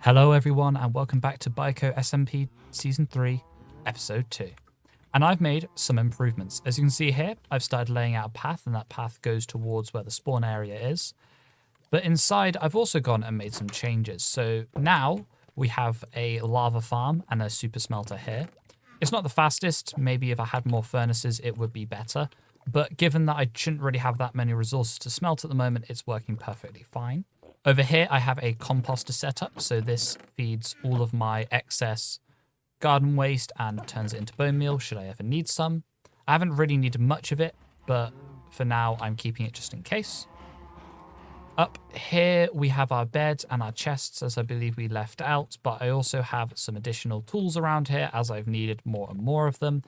Hello everyone and welcome back to BiCo SMP Season 3, Episode 2. And I've made some improvements. As you can see here, I've started laying out a path and that path goes towards where the spawn area is. But inside, I've also gone and made some changes. So now we have a lava farm and a super smelter here. It's not the fastest. Maybe if I had more furnaces, it would be better. But given that I shouldn't really have that many resources to smelt at the moment, it's working perfectly fine. Over here, I have a composter set up, so this feeds all of my excess garden waste and turns it into bone meal, should I ever need some. I haven't really needed much of it, but for now, I'm keeping it just in case. Up here, we have our beds and our chests, as I believe we left out, but I also have some additional tools around here, as I've needed more and more of them.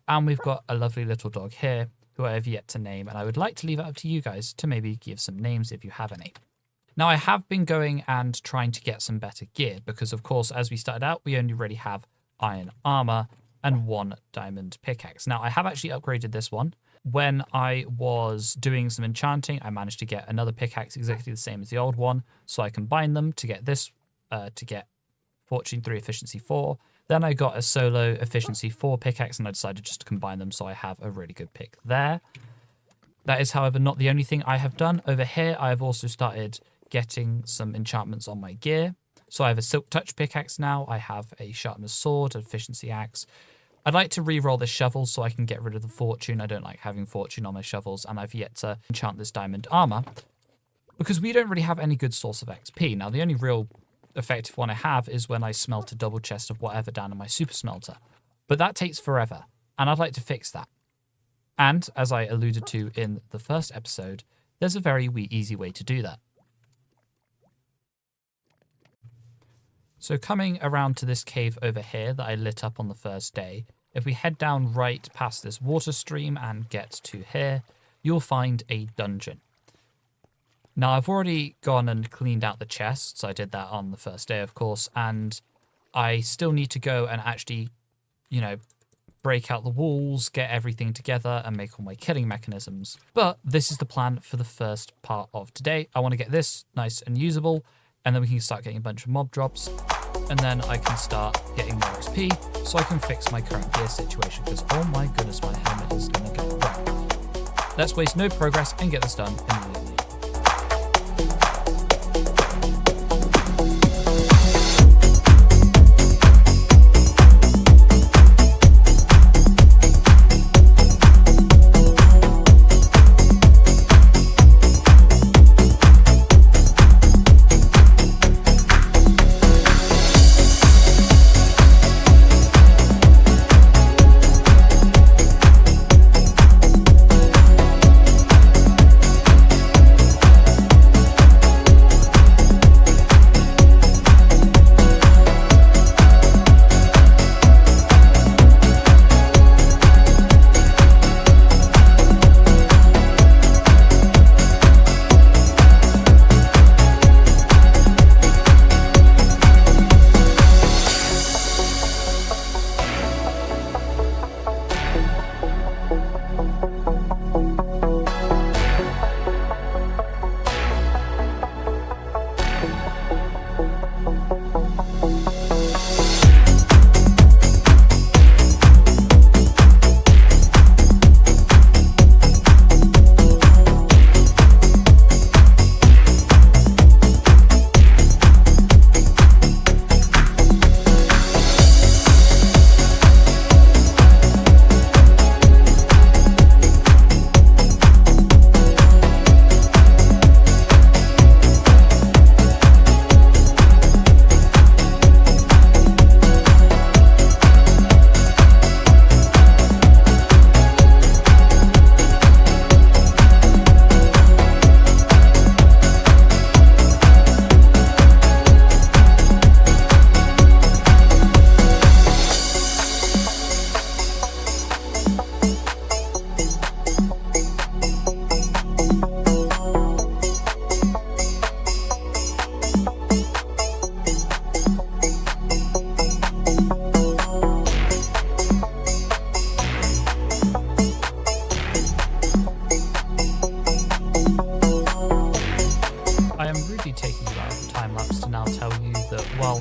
And we've got a lovely little dog here, who I have yet to name, and I would like to leave it up to you guys to maybe give some names if you have any. Now, I have been going and trying to get some better gear because, of course, as we started out, we only really have iron armor and one diamond pickaxe. Now, I have actually upgraded this one. When I was doing some enchanting, I managed to get another pickaxe exactly the same as the old one. So I combined them to get this, to get Fortune 3 Efficiency 4. Then I got a solo Efficiency 4 pickaxe and I decided just to combine them so I have a really good pick there. That is, however, not the only thing I have done. Over here, I have also started getting some enchantments on my gear. So I have a Silk Touch pickaxe now. I have a Sharpener's Sword, an Efficiency Axe. I'd like to re-roll this shovel so I can get rid of the Fortune. I don't like having Fortune on my shovels, and I've yet to enchant this diamond armor because we don't really have any good source of XP. Now, the only real effective one I have is when I smelt a double chest of whatever down in my super smelter. But that takes forever, and I'd like to fix that. And, as I alluded to in the first episode, there's a very easy way to do that. So coming around to this cave over here that I lit up on the first day, if we head down right past this water stream and get to here, you'll find a dungeon. Now, I've already gone and cleaned out the chests. I did that on the first day, of course, and I still need to go and actually, break out the walls, get everything together, and make all my killing mechanisms. But this is the plan for the first part of today. I want to get this nice and usable, and then we can start getting a bunch of mob drops, and then I can start getting more XP so I can fix my current gear situation, because oh my goodness, my helmet is going to go. Right. Let's waste no progress and get this done immediately.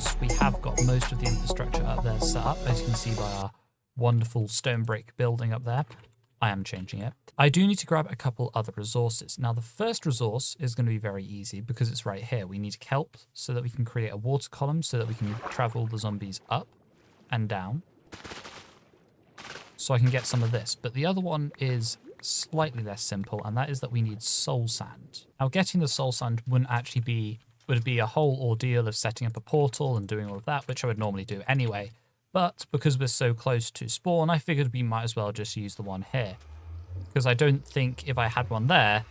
house, we have got most of the infrastructure up there set up, as you can see by our wonderful stone brick building up there. I am changing it. I do need to grab a couple other resources. Now, the first resource is going to be very easy because it's right here. We need kelp so that we can create a water column so that we can travel the zombies up and down. So I can get some of this. But the other one is slightly less simple, and that is that we need soul sand. Now, getting the soul sand would be a whole ordeal of setting up a portal and doing all of that, which I would normally do anyway. But because we're so close to spawn, I figured we might as well just use the one here. Because I don't think if I had one there,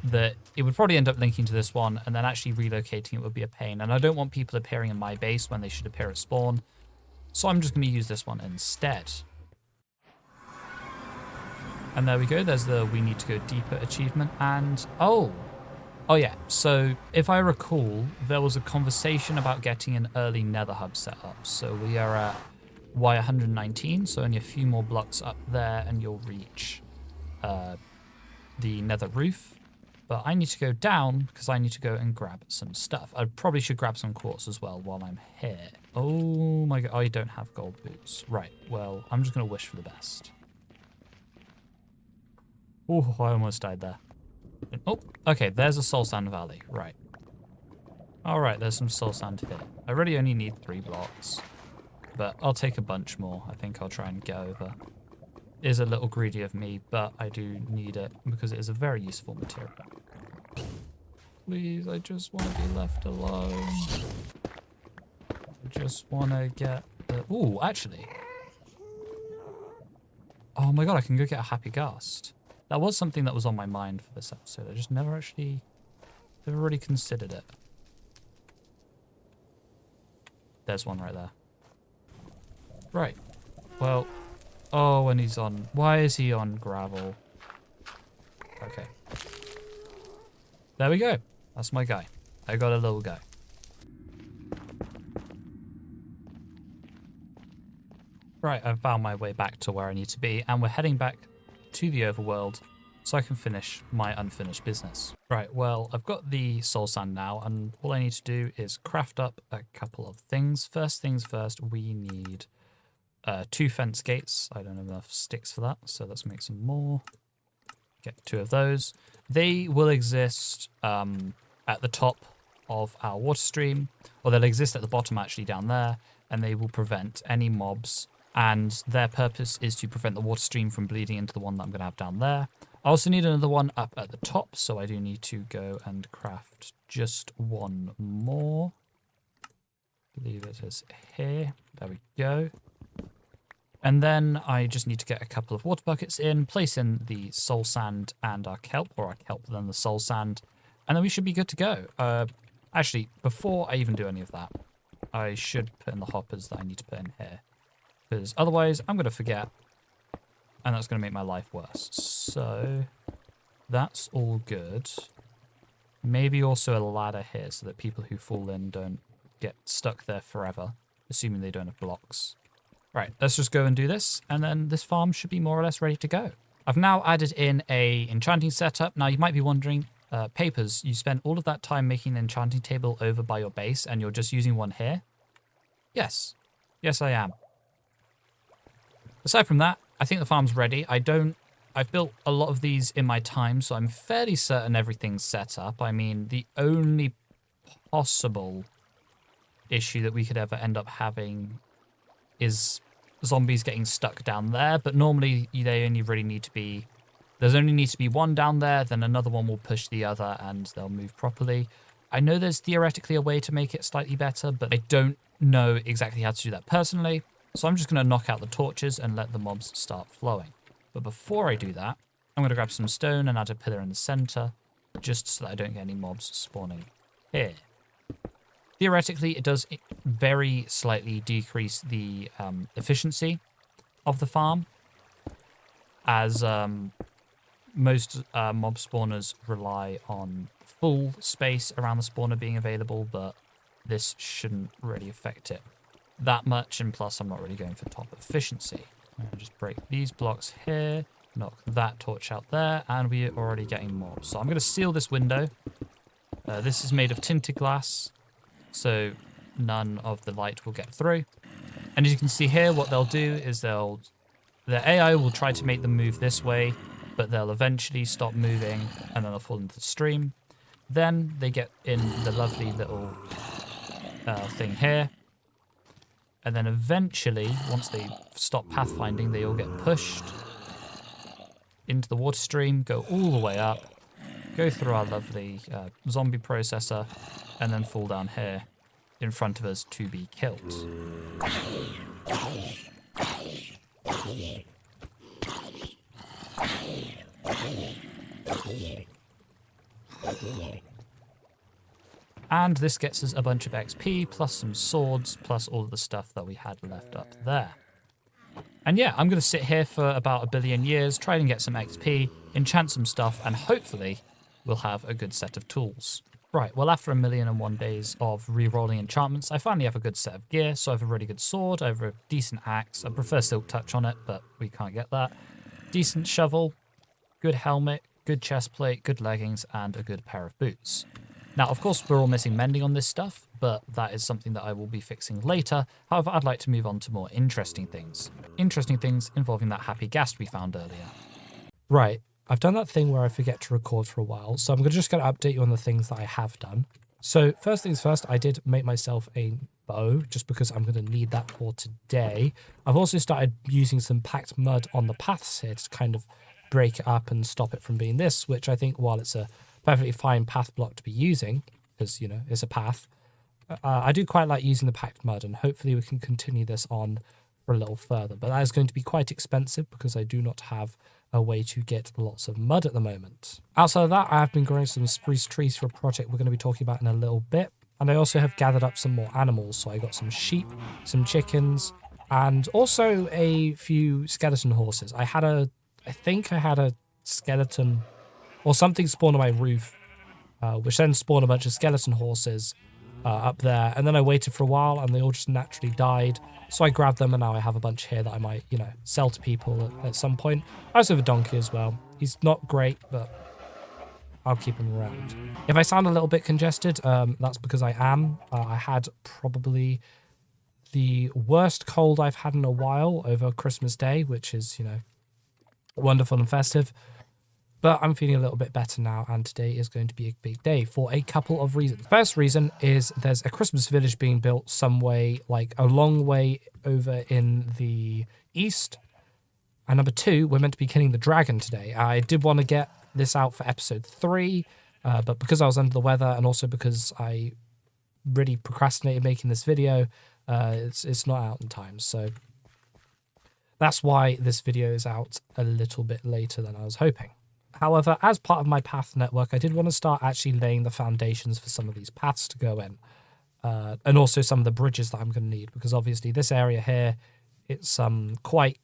that it would probably end up linking to this one, and then actually relocating it would be a pain. And I don't want people appearing in my base when they should appear at spawn. So I'm just going to use this one instead. And there we go. There's the we need to go deeper achievement. And oh yeah. So if I recall, there was a conversation about getting an early nether hub set up. So we are at Y119, so only a few more blocks up there and you'll reach the nether roof. But I need to go down because I need to go and grab some stuff. I probably should grab some quartz as well while I'm here. Oh my god, I don't have gold boots. Right, well, I'm just going to wish for the best. Oh, I almost died there. Oh, okay, there's a soul sand valley. Right. Alright, there's some soul sand here. I really only need 3 blocks. But I'll take a bunch more. I think I'll try and get over. It is a little greedy of me, but I do need it because it is a very useful material. Please, I just want to be left alone. I just want to get the... Ooh, actually. Oh my god, I can go get a happy ghast. That was something that was on my mind for this episode. I just never really considered it. There's one right there. Right. Well, oh, and he's on... Why is he on gravel? Okay. There we go. That's my guy. I got a little guy. Right, I've found my way back to where I need to be, and we're heading back to the overworld so I can finish my unfinished business. Right, well, I've got the soul sand now, and all I need to do is craft up a couple of things. First things first, we need 2 fence gates. I don't have enough sticks for that, so let's make some more. Get 2 of those. They will exist at the top of our water stream, or they'll exist at the bottom actually down there, and they will prevent any mobs, and their purpose is to prevent the water stream from bleeding into the one that I'm going to have down there. I also need another one up at the top, so I do need to go and craft just 1 more. I believe it is here. There we go. And then I just need to get a couple of water buckets in, place in the soul sand and our kelp, or our kelp then the soul sand, and then we should be good to go. Actually, before I even do any of that, I should put in the hoppers that I need to put in here, because otherwise I'm going to forget, and that's going to make my life worse. So that's all good. Maybe also a ladder here so that people who fall in don't get stuck there forever, assuming they don't have blocks. Right, let's just go and do this, and then this farm should be more or less ready to go. I've now added in a enchanting setup. Now, you might be wondering, Paperz, you spent all of that time making an enchanting table over by your base, and you're just using one here? Yes. Yes, I am. Aside from that, I think the farm's ready. I've built a lot of these in my time, so I'm fairly certain everything's set up. I mean, the only possible issue that we could ever end up having is zombies getting stuck down there, but normally they only really need to be... There's only needs to be one down there, then another one will push the other and they'll move properly. I know there's theoretically a way to make it slightly better, but I don't know exactly how to do that personally, so I'm just going to knock out the torches and let the mobs start flowing. But before I do that, I'm going to grab some stone and add a pillar in the center, just so that I don't get any mobs spawning here. Theoretically, it does very slightly decrease the efficiency of the farm, as most mob spawners rely on full space around the spawner being available, but this shouldn't really affect it that much, and plus I'm not really going for top efficiency. I'll just break these blocks here, knock that torch out there, and we're already getting mobs. So I'm going to seal this window. This is made of tinted glass, so none of the light will get through. And as you can see here, what they'll do is their AI will try to make them move this way, but they'll eventually stop moving and then they'll fall into the stream. Then they get in the lovely little thing here. And then eventually, once they stop pathfinding, they all get pushed into the water stream, go all the way up, go through our lovely zombie processor, and then fall down here in front of us to be killed. And this gets us a bunch of XP, plus some swords, plus all of the stuff that we had left up there. And yeah, I'm going to sit here for about 1 billion years, try and get some XP, enchant some stuff, and hopefully we'll have a good set of tools. Right, well, after 1,000,001 days of re-rolling enchantments, I finally have a good set of gear. So I have a really good sword, I have a decent axe. I prefer Silk Touch on it, but we can't get that. Decent shovel, good helmet, good chest plate, good leggings, and a good pair of boots. Now, of course, we're all missing mending on this stuff, but that is something that I will be fixing later. However, I'd like to move on to more interesting things. Interesting things involving that happy ghast we found earlier. Right. I've done that thing where I forget to record for a while, so I'm just going to update you on the things that I have done. So first things first, I did make myself a bow, just because I'm going to need that for today. I've also started using some packed mud on the paths here to kind of break it up and stop it from being this, which I think, while it's a perfectly fine path block to be using, because, you know, it's a path, I do quite like using the packed mud, and hopefully we can continue this on for a little further. But that is going to be quite expensive because I do not have a way to get lots of mud at the moment. Outside of that, I have been growing some spruce trees for a project we're going to be talking about in a little bit. And I also have gathered up some more animals. So I got some sheep, some chickens, and also a few skeleton horses. I think I had a skeleton or something spawn on my roof, which then spawned a bunch of skeleton horses up there. And then I waited for a while and they all just naturally died. So I grabbed them, and now I have a bunch here that I might, you know, sell to people at some point. I also have a donkey as well. He's not great, but I'll keep him around. If I sound a little bit congested, that's because I am. I had probably the worst cold I've had in a while over Christmas Day, which is, you know, wonderful and festive. But I'm feeling a little bit better now, and today is going to be a big day for a couple of reasons. First reason is there's a Christmas village being built some way, like a long way over in the east. And number two, we're meant to be killing the dragon today. I did want to get this out for episode 3, but because I was under the weather, and also because I really procrastinated making this video, it's not out in time. So that's why this video is out a little bit later than I was hoping. However, as part of my path network, I did want to start actually laying the foundations for some of these paths to go in. And also some of the bridges that I'm going to need, because obviously this area here, it's quite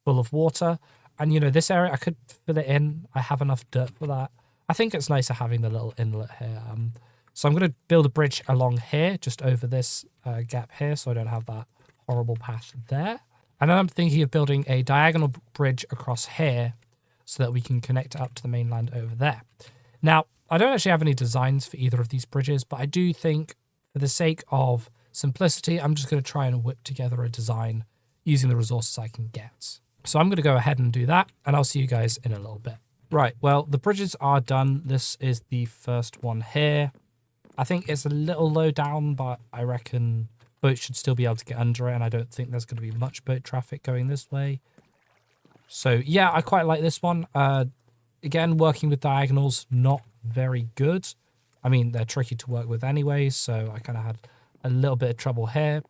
full of water. And, you know, this area, I could fill it in. I have enough dirt for that. I think it's nicer having the little inlet here. So I'm going to build a bridge along here, just over this gap here, so I don't have that horrible path there. And then I'm thinking of building a diagonal bridge across here, so that we can connect up to the mainland over there. Now, I don't actually have any designs for either of these bridges, but I do think, for the sake of simplicity, I'm just going to try and whip together a design using the resources I can get. So I'm going to go ahead and do that, and I'll see you guys in a little bit. Right, well, the bridges are done. This is the first one here. I think it's a little low down, but I reckon boats should still be able to get under it, and I don't think there's going to be much boat traffic going this way. So yeah, I quite like this one. Again, working with diagonals, not very good. I mean, they're tricky to work with anyway, so I kind of had a little bit of trouble here.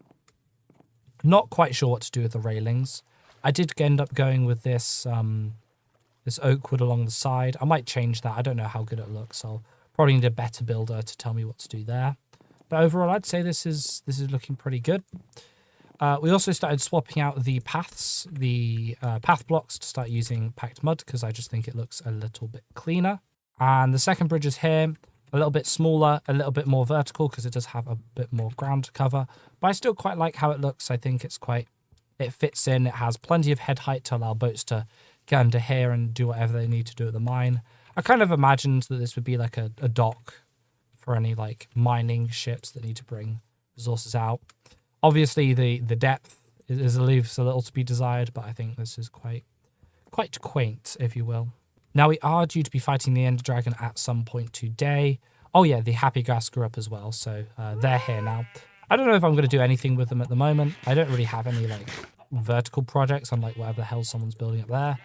Not quite sure what to do with the railings. I did end up going with this this oak wood along the side. I might change that. I don't know how good it looks. I'll probably need a better builder to tell me what to do there. But overall, I'd say this is looking pretty good. We also started swapping out the paths, the path blocks, to start using packed mud, because I just think it looks a little bit cleaner. And the second bridge is here, a little bit smaller, a little bit more vertical, because it does have a bit more ground to cover. But I still quite like how it looks. I think it fits in. It has plenty of head height to allow boats to get under here and do whatever they need to do at the mine. I kind of imagined that this would be like a dock for any like mining ships that need to bring resources out. Obviously, the depth leaves a little to be desired, but I think this is quite quaint, if you will. Now, we are due to be fighting the Ender Dragon at some point today. Oh, yeah, the Happy Grass grew up as well, so they're here now. I don't know if I'm going to do anything with them at the moment. I don't really have any, like, vertical projects, unlike whatever the hell someone's building up there.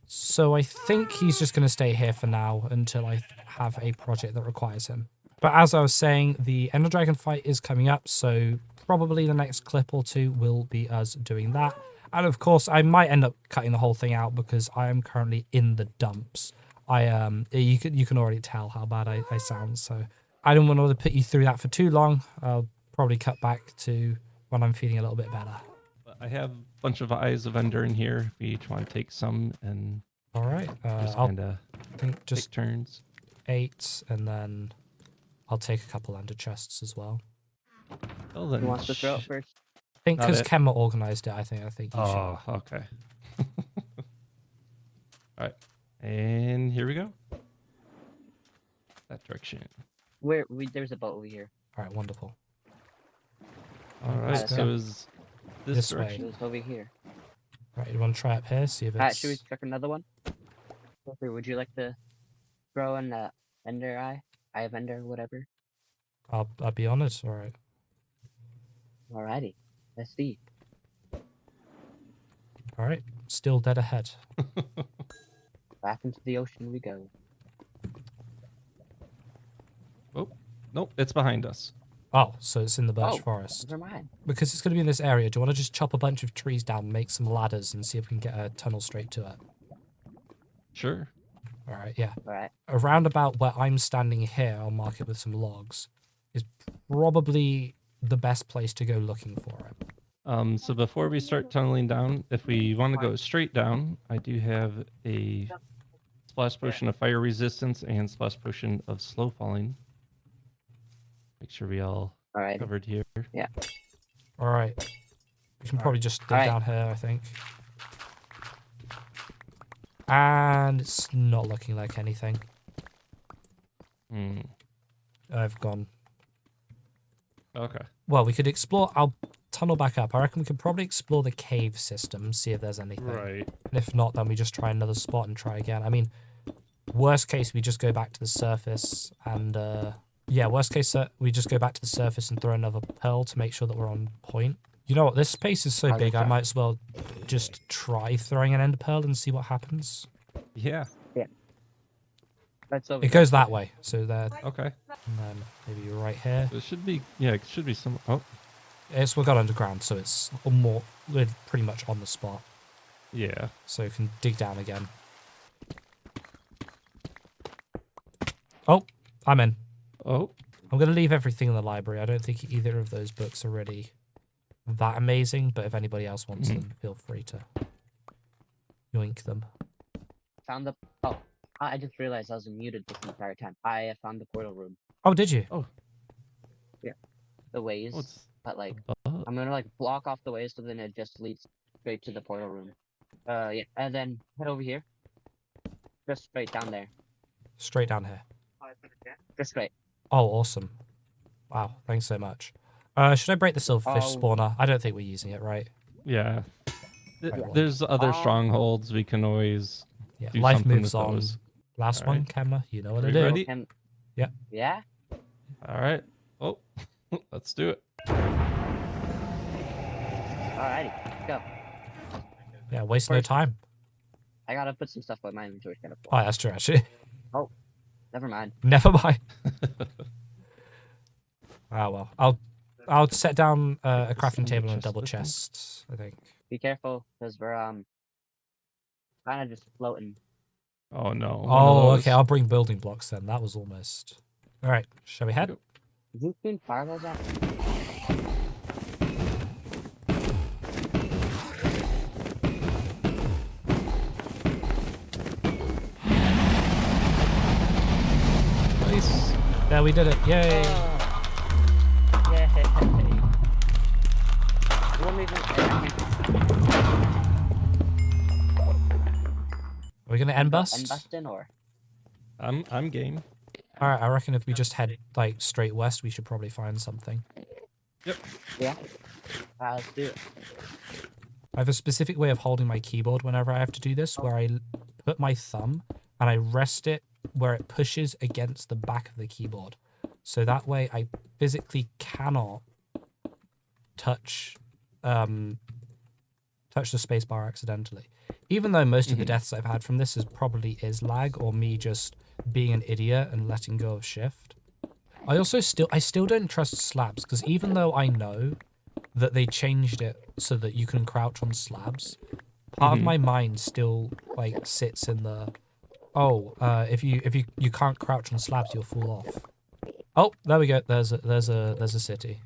So I think he's just going to stay here for now until I have a project that requires him. But as I was saying, the Ender Dragon fight is coming up, so probably the next clip or two will be us doing that. And of course, I might end up cutting the whole thing out because I am currently in the dumps. You can already tell how bad I sound, so I don't want to put you through that for too long. I'll probably cut back to when I'm feeling a little bit better. I have a bunch of eyes of Ender in here. We each want to take some and All right, just I'll kind of just take turns. 8, and then I'll take a couple Ender chests as well. Oh, then Who wants to throw it first? I think Not because it. Kemma organized it, I think you should. Oh, okay. All right, and here we go. That direction. There's a boat over here. All right, wonderful. All right, Let's so go. it was this This way. direction. It was over here. All right, you want to try up here, see if Pat, it's... should we check another one? Or would you like to throw in Ender Eye? Eye of Ender, whatever. I'll be on it. All right. Alrighty. Let's see. All right, still dead ahead. Back into the ocean we go. Oh, nope, it's behind us. Oh, so it's in the birch Oh, forest. Never mind. Because it's going to be in this area, do you want to just chop a bunch of trees down, make some ladders, and see if we can get a tunnel straight to it? Sure. All right, yeah. Alright. Around about where I'm standing here, I'll mark it with some logs, is probably the best place to go looking for it. So before we start tunneling down, if we want to go straight down, I do have a splash potion of fire resistance and splash potion of slow falling. Make sure we all Alright. covered here. All right. We can probably just dig All right. down here, I think. And it's not looking like anything. Hmm. I've gone. Okay. Well, we could explore. I'll tunnel back up. I reckon we could probably explore the cave system, see if there's anything. Right. And if not, then we just try another spot and try again. I mean, worst case, we just go back to the surface and, yeah, worst case, we just go back to the surface and throw another pearl to make sure that we're on point. You know what? This space is so big, I might as well just try throwing an ender pearl and see what happens. Yeah. That's over It goes that way. So there, Okay. and then maybe right here. It should be. Yeah. It should be some. Oh. We got underground, so it's more, we're pretty much on the spot. Yeah. So we can dig down again. Oh, I'm in. Oh. I'm going to leave everything in the library. I don't think either of those books are really that amazing, but if anybody else wants them, feel free to yoink them. Found the... Oh, I just realized I was muted this entire time. I found the portal room. Oh, did you? The ways. What's But, like, above? I'm gonna, like, block off the way so then it just leads straight to the portal room. Yeah. And then head over here. Just straight down there. Straight down here. Just straight. Oh, awesome. Wow, thanks so much. Should I break the silverfish Oh. spawner? I don't think we're using it, right? Yeah. Right, well. There's other Oh. strongholds we can always Yeah, do life something moves with on. those. Last All one, right. camera. You know what We to do. ready? And... Yeah. Yeah? All right. Oh, let's do it. Alrighty. Let's go. Yeah, waste no First- time. I gotta put some stuff on my inventory. Kind of. Oh, that's true, actually. Never mind. Never mind. Ah, well. I'll set down a crafting table and a double chest, I think. Be careful, because we're kind of just floating. Oh no. Oh, okay. I'll bring building blocks then. That was almost. All right. Shall we head? Is he shooting fireballs at me? Nice. There, we did it. Yay. Yay. You want me to... Are we going to end bust? End busting or... I'm game. All right. I reckon if we just head like straight west, we should probably find something. Yep. Yeah. Let's do it. I have a specific way of holding my keyboard whenever I have to do this, where I put my thumb and I rest it where it pushes against the back of the keyboard. So that way I physically cannot touch the spacebar accidentally. Even though most of the deaths I've had from this is lag or me just being an idiot and letting go of shift. I still don't trust slabs, because even though I know that they changed it so that you can crouch on slabs, part of my mind still like sits in the if you can't crouch on slabs, you'll fall off. Oh, there we go. There's a city.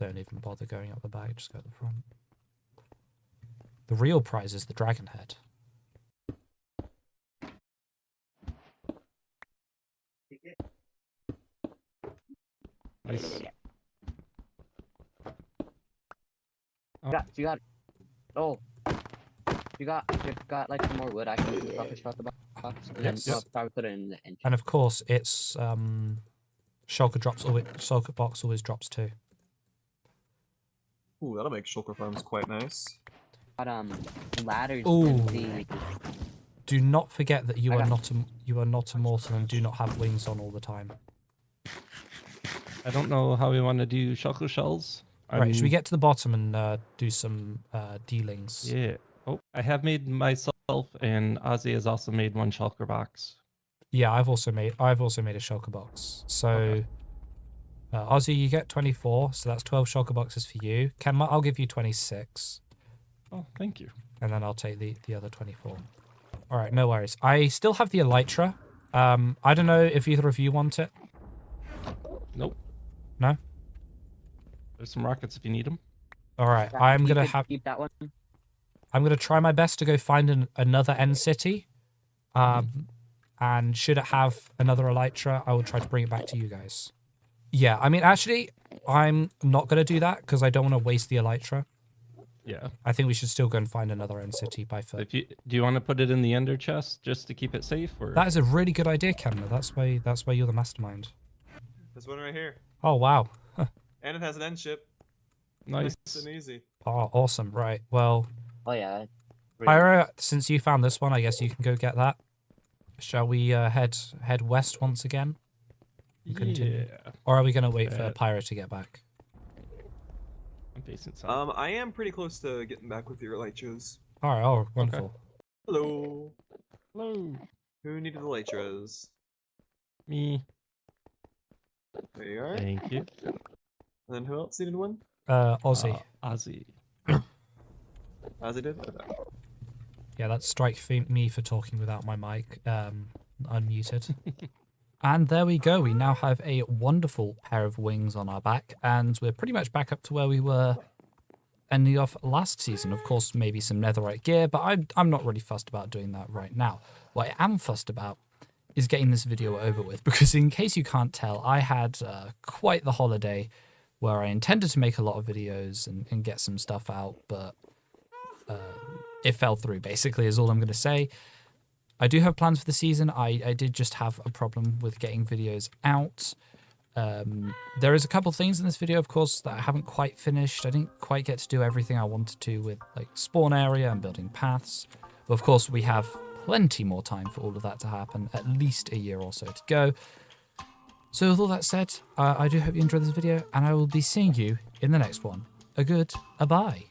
Don't even bother going up the back, just go to the front. The real prize is the dragon head. Nice. You got. Oh. You got like some more wood. I can fucking shot the box, and Yes. then I'll probably put it in the engine. And of course, it's shulker box always drops too. Ooh, that'll make shulker farms quite nice. Got ladders. Ooh. In the... Do not forget that you I are got- not immortal and do not have wings on all the time. I don't know how we want to do shulker shells. Right, should we get to the bottom and do some dealings? Yeah. Oh, I have made myself, and Ozzy has also made one shulker box. Yeah, I've also made a shulker box. So, Okay. Ozzy, you get 24, so that's 12 shulker boxes for you. Ken, I'll give you 26, Oh, thank you. and then I'll take the other 24. All right, no worries. I still have the elytra. I don't know if either of you want it. Nope. No? There's some rockets if you need them. All right, Yeah, I'm you gonna could keep that one. I'm gonna try my best to go find another end city. And should it have another elytra, I will try to bring it back to you guys. Yeah, I mean, actually, I'm not gonna do that because I don't want to waste the elytra. Yeah. I think we should still go and find another end city by foot. If you do, you want to put it in the ender chest just to keep it safe, or That is a really good idea, Kenna. That's why you're the mastermind. This one right here. Oh wow. And it has an end ship. nice? Nice and easy. Oh, awesome. Right. Well, Oh yeah. Pyro, since you found this one, I guess you can go get that. Shall we head west once again? Continue. Yeah. Or are we gonna wait for Uh, Pyro to get back? I'm facing south. I am pretty close to getting back with your elytras. All right. Oh, wonderful. Hello. Hello. Who needed elytras? Me. There you are. Thank you. And then who else needed one? Aussie. Ozzy. As I did. Okay. Yeah, that's me for talking without my mic unmuted. And there we go. We now have a wonderful pair of wings on our back, and we're pretty much back up to where we were ending off last season. Of course, maybe some netherite gear, but I'm not really fussed about doing that right now. What I am fussed about is getting this video over with, because in case you can't tell, I had quite the holiday where I intended to make a lot of videos and get some stuff out, but it fell through, basically, is all I'm going to say. I do have plans for the season. I did just have a problem with getting videos out. There is a couple things in this video, of course, that I haven't quite finished. I didn't quite get to do everything I wanted to with like spawn area and building paths. But of course, we have plenty more time for all of that to happen, at least a year or so to go. So with all that said, I do hope you enjoyed this video, and I will be seeing you in the next one. A bye.